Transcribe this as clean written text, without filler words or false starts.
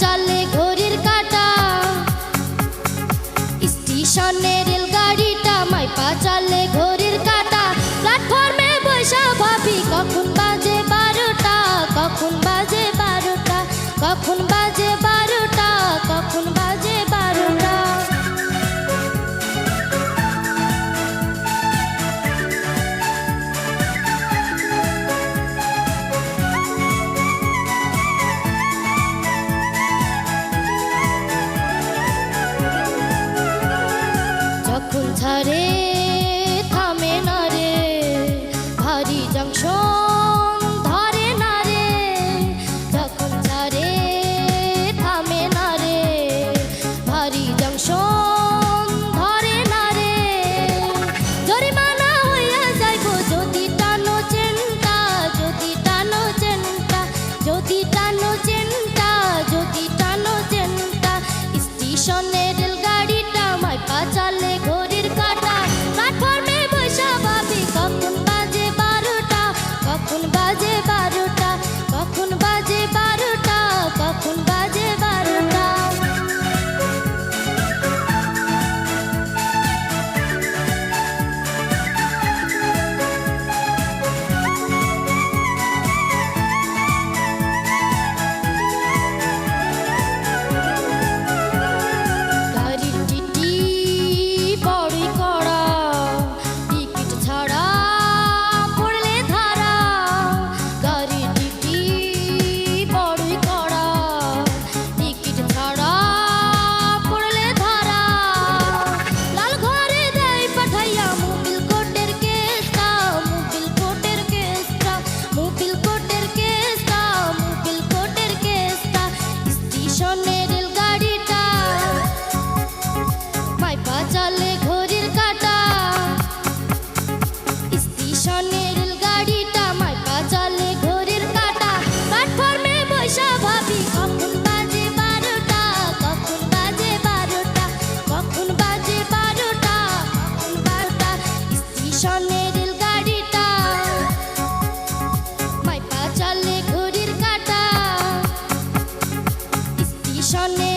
চলে ঘড়ির কাঁটা, স্টেশনে রেলগাড়িটা মাইপা চলে ঘড়ির কাঁটা। প্ল্যাটফর্মে বসে ভাবি কখন বাজে 12টা, কখন বাজে 12টা, কখন বাজে 12টা, কখন বাজে 12টা। যখন ছাড়ে থামে না রে, ভারী জংশন ধরে না রে। যখন ছাড়ে থামে না রে, ভারী জংশন ধরে না রে। জরিমানা হইয়া যাইব যদি টানো চেনটা, যদি টানো চেনটা, যদি টানো চেনটা, যদি টানো চেনটা। স্টেশনে রেলগাড়িটা মাইপা চলে ঘড়ির কাঁটা। প্ল্যাটফর্মে বসে ভাবি কখন বাজে 12টা, কখন বাজে 12টা, কখন বাজে 12টা, কখন বাজে 12টা। গাড়ির টিটি বড়ই কড়া, টিকিট ছাড়া পড়লে ধারা। গাড়ির টিটি বড়ই কড়া, টিকিট ছাড়া পড়লে ধারা। লাল ঘরে দেয় পাঠাইয়া মোবিল কোটের কেসটা, মোবিল কোটের কেসটা, মোবিল কোটের কেসটা, মোবিল কোটের কেসটা। স্টেশনে রেলগাড়িটা মাইপা চলে ঘড়ির কাঁটা, স্টেশনে রেলগাড়িটা মাইপা চলে ঘড়ির কাঁটা। প্ল্যাটফর্মে বসে ভাবি কখন বাজে 12টা, কখন বাজে 12টা, কখন বাজে 12টা, কখন 12টা। স্টেশনে রেলগাড়িটা মাইপা চলে ঘড়ির কাঁটা, স্টেশনে